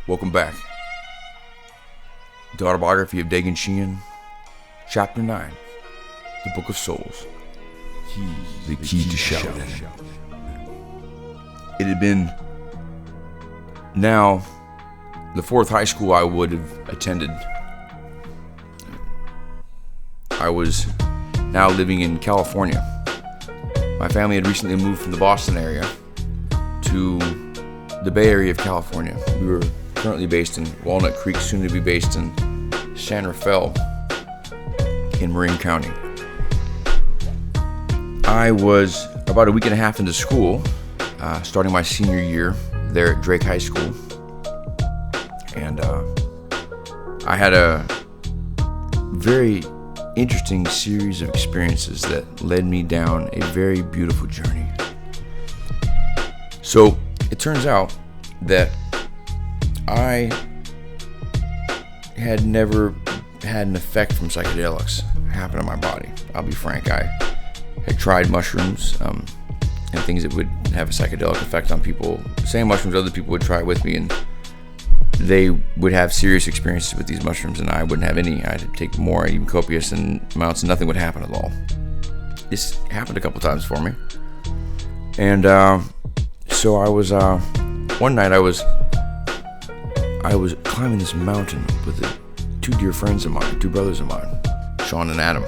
Welcome back. The Autobiography of Daegan Sheehan, Chapter 9, The Book of Souls, The Key to Shaolin. It had been now the fourth high school I would have attended. I was now living in California. My family had recently moved from the Boston area to the Bay Area of California. We were currently based in Walnut Creek, soon to be based in San Rafael in Marin County. I was about a week and a half into school, starting my senior year there at Drake High School. And I had a very interesting series of experiences that led me down a very beautiful journey. So it turns out that I had never had an effect from psychedelics happen in my body. I'll be frank, I had tried mushrooms and things that would have a psychedelic effect on people. Same mushrooms other people would try with me, and they would have serious experiences with these mushrooms, and I wouldn't have any. I had to take more, even copious amounts, and nothing would happen at all. This happened a couple times for me. And so I was, one night I was climbing this mountain with two dear friends of mine, two brothers of mine, Sean and Adam.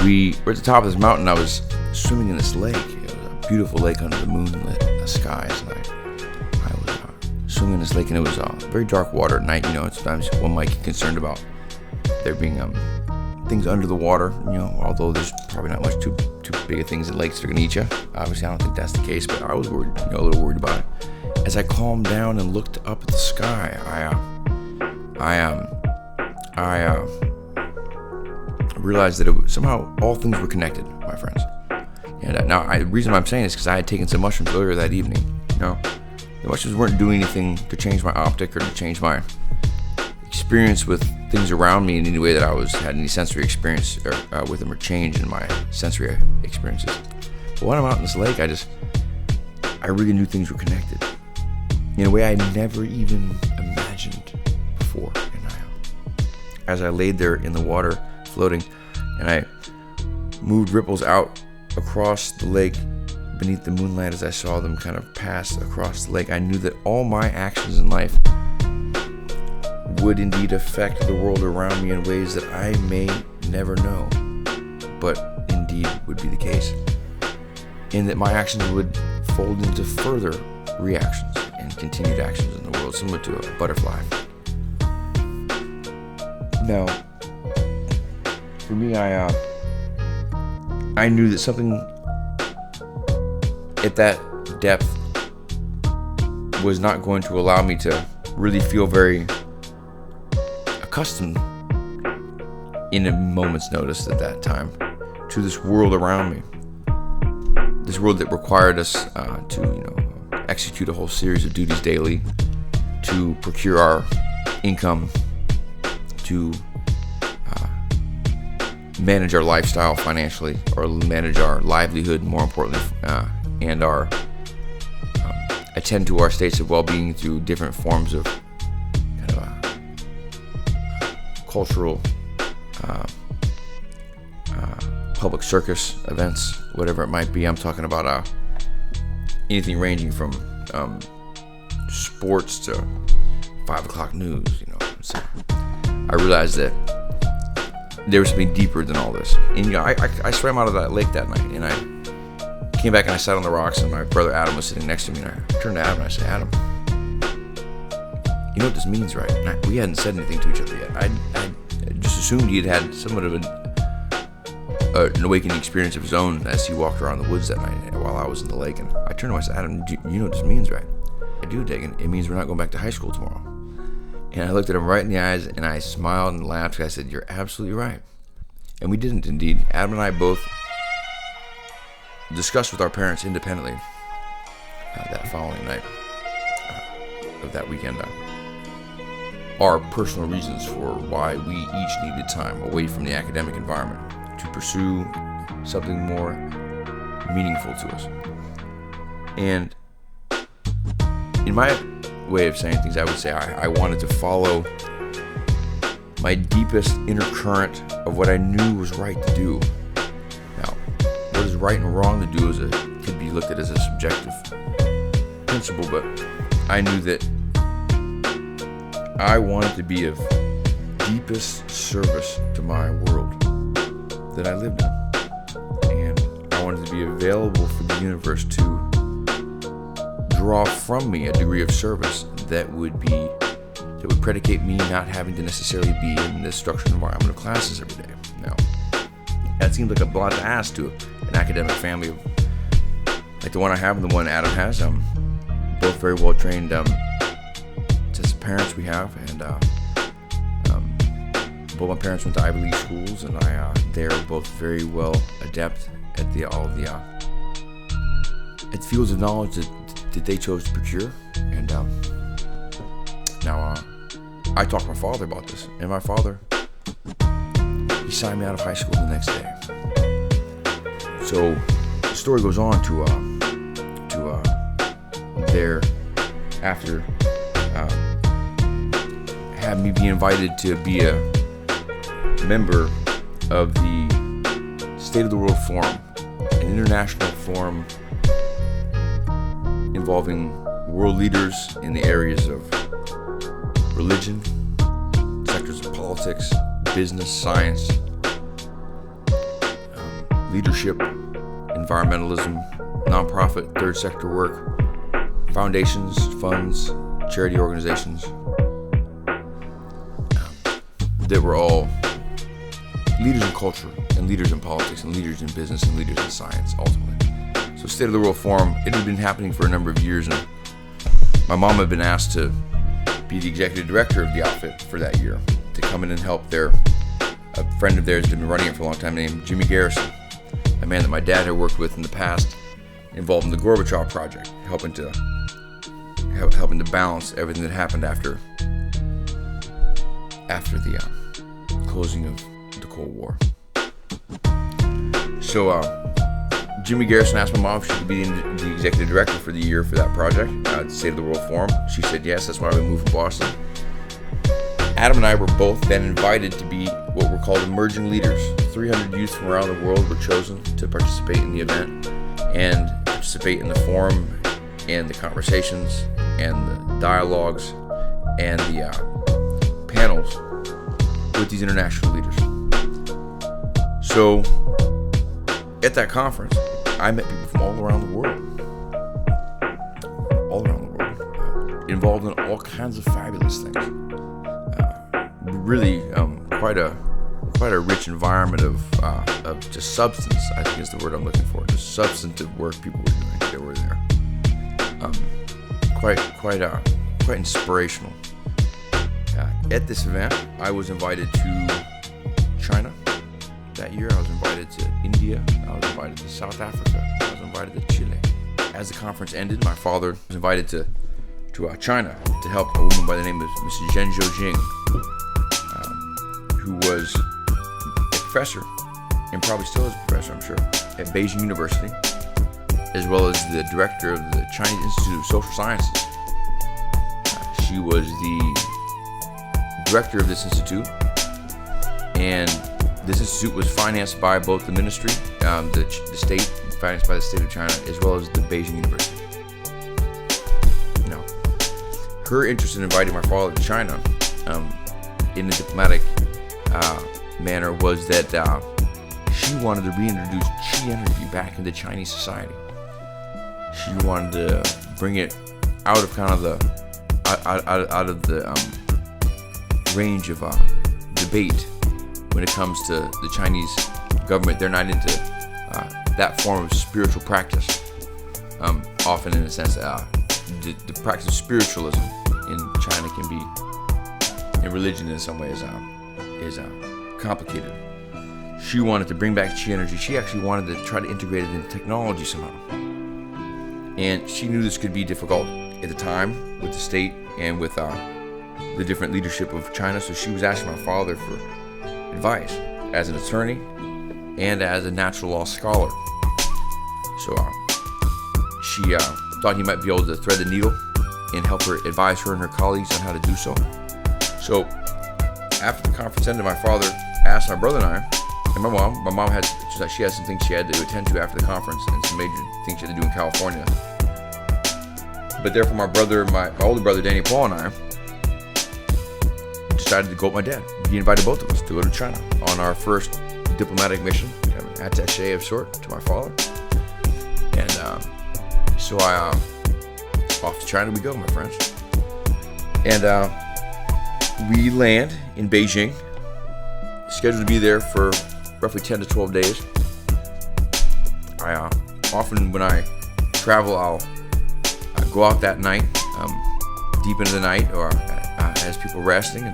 We were at the top of this mountain. I was swimming in this lake. It was a beautiful lake under the moonlit skies, and I was swimming in this lake, and it was very dark water at night. Sometimes one might get concerned about there being things under the water. Although there's probably not much too big of things in lakes that are gonna eat you. Obviously, I don't think that's the case, but I was worried, a little worried about it. As I calmed down and looked up at the sky, I realized that somehow all things were connected, my friends. And now, the reason I'm saying this is because I had taken some mushrooms earlier that evening. The mushrooms weren't doing anything to change my optic or to change my experience with things around me in any way that I had any sensory experience with them, or change in my sensory experiences. But when I'm out in this lake, I really knew things were connected in a way I never even imagined before. And as I laid there in the water, floating, and I moved ripples out across the lake beneath the moonlight as I saw them kind of pass across the lake, I knew that all my actions in life would indeed affect the world around me in ways that I may never know, but indeed would be the case. And that my actions would fold into further reactions and continued actions in the world, similar to a butterfly. Now, for me, I knew that something at that depth was not going to allow me to really feel very accustomed in a moment's notice at that time to this world around me. This world that required us to, execute a whole series of duties daily, to procure our income, to manage our lifestyle financially, or manage our livelihood, more importantly, and our attend to our states of well-being through different forms of kind of cultural, public circus events, whatever it might be. I'm talking about anything ranging from sports to 5 o'clock news. So I realized that there was something deeper than all this. And I swam out of that lake that night, and I came back and I sat on the rocks, and my brother Adam was sitting next to me, and I turned to Adam and I said, "Adam, you know what this means, right?" And we hadn't said anything to each other yet. I just assumed he had somewhat of an awakening experience of his own as he walked around the woods that night while I was in the lake. And I turned to him and I said, "Adam, you know what this means, right?" "I do, Daegan. It means we're not going back to high school tomorrow." And I looked at him right in the eyes, and I smiled and laughed. I said, "You're absolutely right." And we didn't, indeed. Adam and I both discussed with our parents independently that following night of that weekend our personal reasons for why we each needed time away from the academic environment to pursue something more meaningful to us. And in my way of saying things, I would say I wanted to follow my deepest inner current of what I knew was right to do. Now, what is right and wrong to do could be looked at as a subjective principle, but I knew that I wanted to be of deepest service to my world that I lived in. And I wanted to be available for the universe to draw from me a degree of service that would predicate me not having to necessarily be in the structured environment of classes every day. Now, that seems like a lot to ask to an academic family like the one I have and the one Adam has. Both very well trained sets of parents we have, and both my parents went to Ivy League schools, and they are both very well adept at all the fields of knowledge that they chose to procure. And now I talked to my father about this, and my father, he signed me out of high school the next day. So the story goes on to thereafter have me be invited to be a member of the State of the World Forum, an international forum involving world leaders in the areas of religion, sectors of politics, business, science, leadership, environmentalism, nonprofit, third sector work, foundations, funds, charity organizations that were all leaders in culture and leaders in politics and leaders in business and leaders in science, ultimately. So State of the World Forum, it had been happening for a number of years, and my mom had been asked to be the executive director of the outfit for that year, to come in and help a friend of theirs that had been running it for a long time named Jimmy Garrison, a man that my dad had worked with in the past, involved in the Gorbachev project, helping to balance everything that happened after the closing of the Cold War. So Jimmy Garrison asked my mom if she could be the executive director for the year for that project, at State of the World Forum. She said yes. That's why we moved from Boston. Adam and I were both then invited to be what were called emerging leaders. 300 youth from around the world were chosen to participate in the event and participate in the forum and the conversations and the dialogues and the panels with these international leaders. So at that conference, I met people from all around the world, involved in all kinds of fabulous things. Really, quite a rich environment of just substance, I think is the word I'm looking for. Just substantive work people were doing. They were there. Quite inspirational. At this event, I was invited to China. That year, I was invited to India. I was invited to South Africa. I was invited to Chile. As the conference ended, my father was invited to China to help a woman by the name of Mrs. Zhen Zhoujing, who was a professor, and probably still is a professor, I'm sure, at Beijing University, as well as the director of the Chinese Institute of Social Sciences. She was the director of this institute, and this institute was financed by both the ministry, the state, financed by the state of China, as well as the Beijing University. Now, her interest in inviting my father to China in a diplomatic manner was that she wanted to reintroduce Qi energy back into Chinese society. She wanted to bring it out of kind of the range of debate when it comes to the Chinese government. They're not into that form of spiritual practice. Often, in a sense, the practice of spiritualism in China can be, in religion in some ways, is complicated. She wanted to bring back Qi energy. She actually wanted to try to integrate it into technology somehow. And she knew this could be difficult at the time with the state and with the different leadership of China. So she was asking my father for advice as an attorney and as a natural law scholar. So she thought he might be able to thread the needle and help her, advise her and her colleagues on how to do so. So after the conference ended, my father asked my brother and I, and my mom had some things she had to attend to after the conference, and some major things she had to do in California. But therefore, my older brother Danny Paul and I decided to go with my dad. He invited both of us to go to China on our first diplomatic mission, kind of an attaché of sort to my father. And so off to China we go, my friends. And we land in Beijing, scheduled to be there for roughly 10 to 12 days. I often, when I travel, I'll go out that night, deep into the night, or as people resting,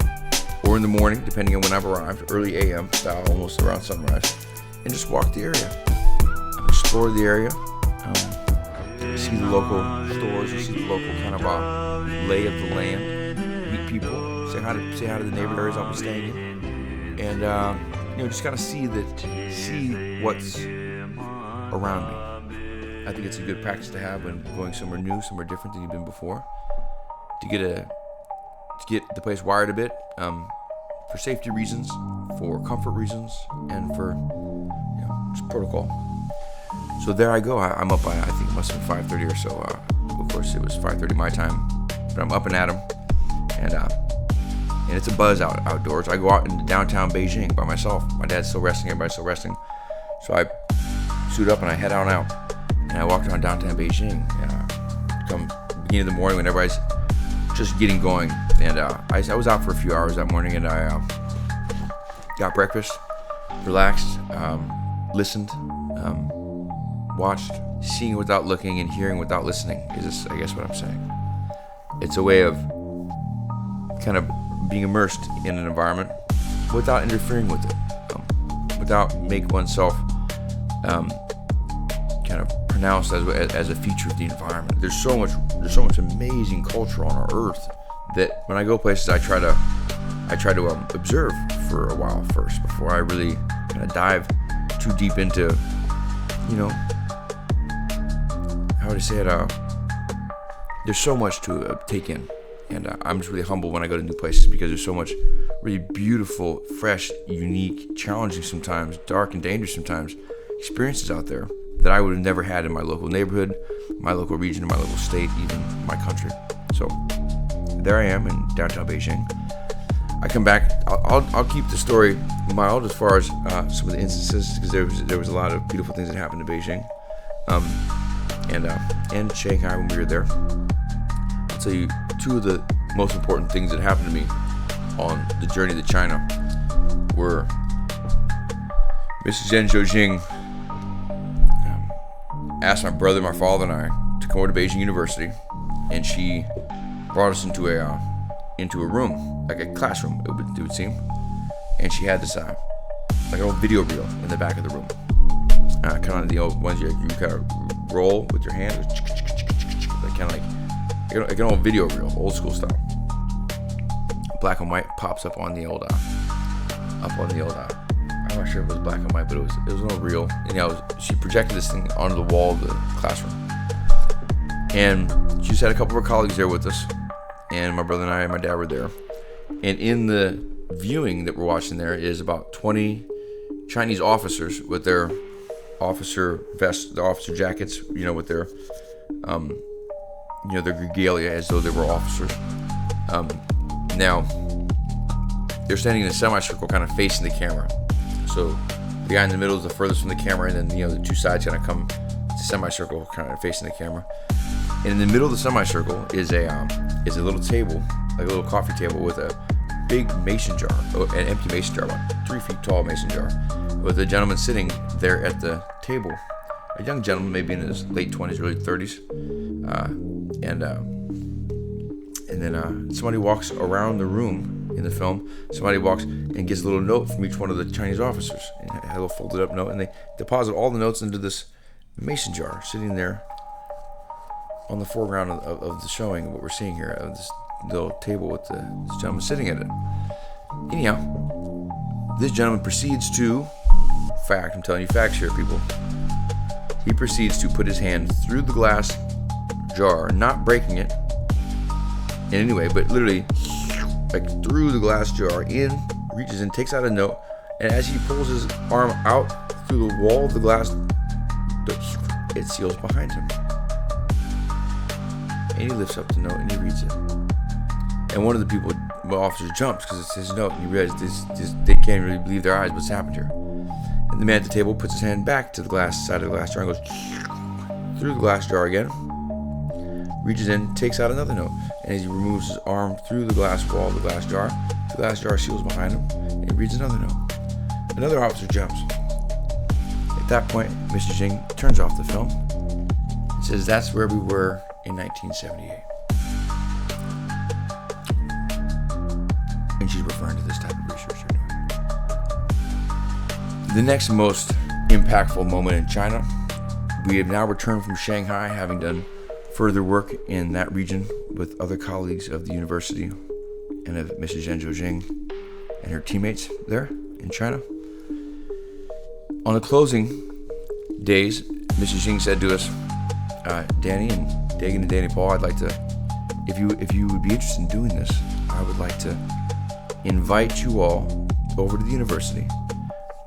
or in the morning, depending on when I've arrived, early AM style, almost around sunrise, and just walk the area, explore the area, see the local stores, see the local kind of lay of the land, meet people, say hi to the neighborhood areas I'll be staying in, and just kind of see what's around me. I think it's a good practice to have when going somewhere new, somewhere different than you've been before, to get the place wired a bit, for safety reasons, for comfort reasons, and for just protocol. So there I go. I'm up by, I think it must have been 5:30 or so. Of course, it was 5:30 my time, but I'm up and at 'em, and it's a buzz outdoors. I go out into downtown Beijing by myself. My dad's still resting, everybody's still resting. So I suit up and I head on out, and I walk around downtown Beijing. Come beginning of the morning when everybody's just getting going, and I was out for a few hours that morning, and I got breakfast, relaxed, listened, watched. Seeing without looking and hearing without listening is, I guess, what I'm saying. It's a way of kind of being immersed in an environment without interfering with it, without make oneself kind of pronounced as a feature of the environment. There's so much amazing culture on our earth that when I go places, I try to observe for a while first before I really kind of dive too deep into, how would I say it? There's so much to take in, and I'm just really humble when I go to new places because there's so much really beautiful, fresh, unique, challenging sometimes, dark and dangerous sometimes experiences out there that I would have never had in my local neighborhood, my local region, my local state, even my country. So there I am in downtown Beijing. I come back. I'll keep the story mild as far as some of the instances, because there was a lot of beautiful things that happened in Beijing, and Shanghai when we were there. I'll tell you two of the most important things that happened to me on the journey to China were Mrs. Zhen Zhoujing asked my brother, my father, and I to come over to Beijing University, and she brought us into a room, like a classroom, it would seem, and she had this like an old video reel in the back of the room, kind of the old ones you kind of roll with your hand, like kind of like an old video reel, old school style. Black and white pops up on the old I'm not sure if it was black and white, but it was an old reel. And she projected this thing onto the wall of the classroom. And she just had a couple of her colleagues there with us. And my brother and I and my dad were there. And in the viewing that we're watching there is about 20 Chinese officers with their officer vests, their officer jackets, with their, their regalia as though they were officers. Now, they're standing in a semicircle kind of facing the camera. So the guy in the middle is the furthest from the camera, and then the two sides kind of come to semicircle, kind of facing the camera. And in the middle of the semicircle is a little table, like a little coffee table with a big mason jar, an empty mason jar, about 3 feet tall mason jar, with a gentleman sitting there at the table, a young gentleman, maybe in his late 20s, early 30s, and then somebody walks around the room. In the film, somebody walks and gets a little note from each one of the Chinese officers, and a little folded up note, and they deposit all the notes into this mason jar sitting there on the foreground of the showing, what we're seeing here, of this little table with this gentleman sitting at it. Anyhow, this gentleman proceeds to, I'm telling you facts here, people, he proceeds to put his hand through the glass jar, not breaking it, And anyway, but literally, like through the glass jar, reaches in, takes out a note, and as he pulls his arm out through the wall of the glass, it seals behind him. And he lifts up the note and he reads it. And one of the officers jumps because it's his note, and he realizes they can't really believe their eyes. What's happened here? And the man at the table puts his hand back to the glass side of the glass jar and goes through the glass jar again, reaches in, takes out another note, and as he removes his arm through the glass wall of the glass jar seals behind him, and he reads another note. Another officer jumps. At that point, Mr. Jing turns off the film and says that's where we were in 1978. And she's referring to this type of research they're doing. The next most impactful moment in China, we have now returned from Shanghai, having done further work in that region with other colleagues of the university and of Mrs. Zheng Zhoujing and her teammates there in China. On the closing days, Mrs. Jing said to us, Danny and Daegan and Danny Paul, I'd like to, if you would be interested in doing this, I would like to invite you all over to the university,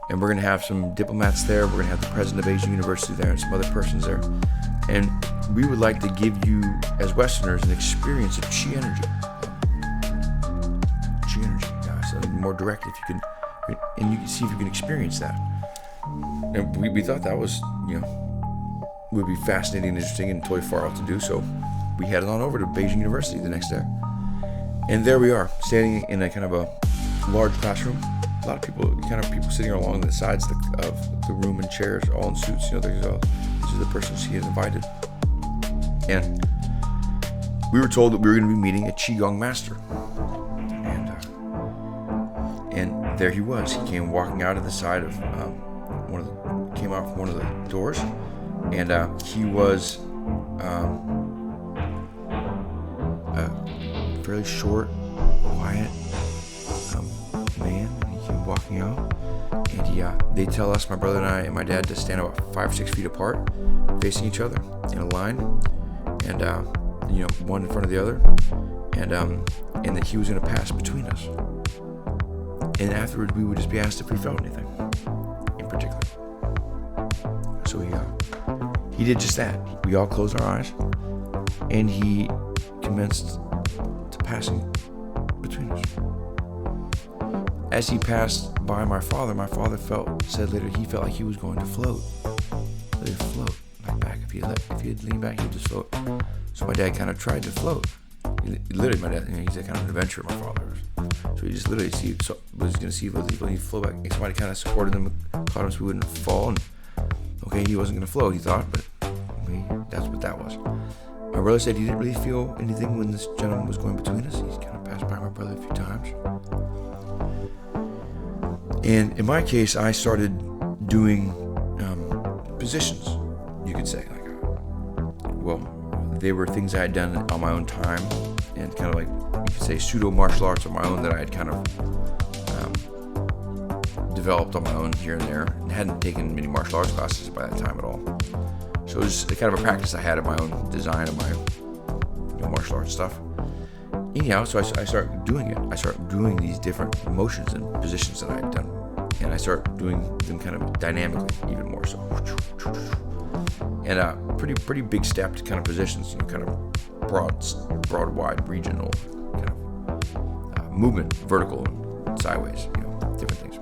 and we're going to have some diplomats there. We're going to have the president of Asian University there and some other persons there, and we would like to give you, as Westerners, an experience of Chi energy. Chi energy, so more direct, if you can, and you can see if you can experience that. And we thought that was, would be fascinating and interesting and totally far out to do. So we headed on over to Beijing University the next day. And there we are, standing in a kind of a large classroom. A lot of people sitting along the sides of the room in chairs, all in suits. These are the persons he has invited. And we were told that we were going to be meeting a Qigong master. And there he was. He came walking out of the side of came out from one of the doors, and he was a fairly short, quiet man. He came walking out, and they tell us, my brother and I and my dad, to stand about 5 or 6 feet apart, facing each other in a line, and one in front of the other, and that he was going to pass between us. And afterwards, we would just be asked if we felt anything in particular. So he did just that. We all closed our eyes, and he commenced to passing between us. As he passed by my father said later he felt like he was going to float. He would float like back. If he had leaned back, he would just float. So my dad kind of tried to float. Literally, my dad, he's a kind of an adventurer, my father. So he just literally was going to see when he flew back. Somebody kind of supported him, caught him so he wouldn't fall. And he wasn't going to float, he thought, but that's what that was. My brother said he didn't really feel anything when this gentleman was going between us. He's kind of passed by my brother a few times. And in my case, I started doing positions, you could say. They were things I had done on my own time, and kind of like, you could say, pseudo martial arts on my own that I had kind of developed on my own here and there, and hadn't taken many martial arts classes by that time at all. So it was kind of a practice I had of my own design of my martial arts stuff. Anyhow, so I started doing it. I started doing these different motions and positions that I had done, and I started doing them kind of dynamically, even more so. And pretty big stepped kind of positions, kind of broad, wide, regional kind of movement, vertical and sideways, different things.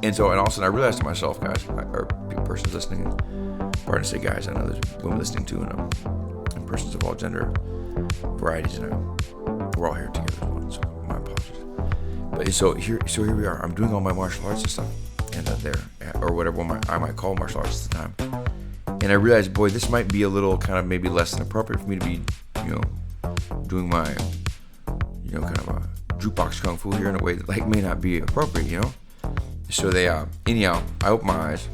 And all of a sudden I realized to myself, guys, or persons listening, pardon to say guys, I know there's women listening too, and persons of all gender varieties, and we're all here together as one, so my apologies. But so here we are. I'm doing all my martial arts and stuff, and or whatever I might call martial arts at the time. And I realized, boy, this might be a little kind of maybe less than appropriate for me to be, doing my, kind of a jukebox kung fu here in a way that may not be appropriate, So anyhow, I open my eyes,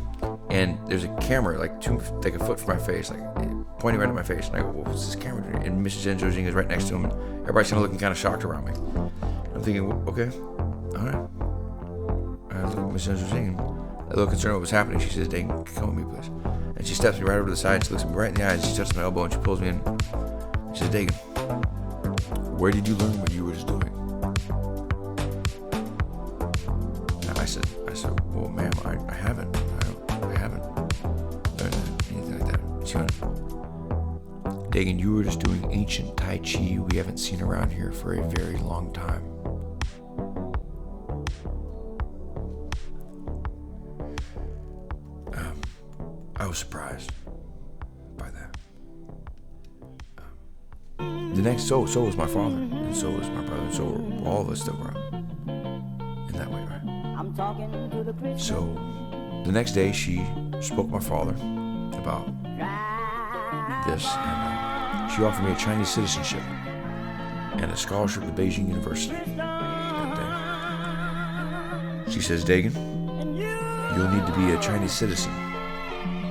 and there's a camera like a foot from my face, pointing right at my face. And I go, what's this camera doing? And Mrs. Zheng Zhoujing is right next to him, and everybody's kind of looking kind of shocked around me. I'm thinking, okay, all right. I look at Mrs. Zheng Zhoujing, and a little concerned what was happening. She says, Daegan, come with me, please. And she steps me right over to the side, she looks me right in the eyes, she touches my elbow, and she pulls me in. She says, Daegan, where did you learn what you were just doing? And I said, well, ma'am, I haven't learned anything like that. She went, Daegan, you were just doing ancient Tai Chi we haven't seen around here for a very long time. I was surprised by that. So was my father, and so was my brother, and so were all of us that were in that way, right? So the next day, she spoke to my father about this, and she offered me a Chinese citizenship and a scholarship to Beijing University that day. She says, Daegan, you'll need to be a Chinese citizen,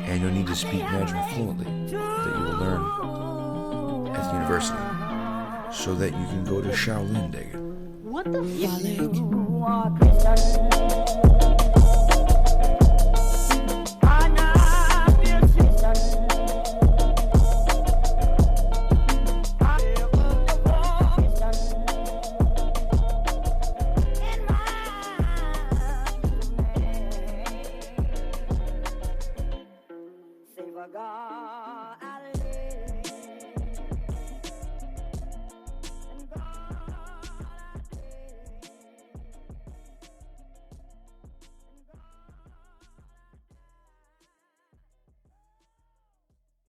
and you'll need to speak Mandarin fluently that you will learn at the university, so that you can go to Shaolin, Daegan. What the fuck? God.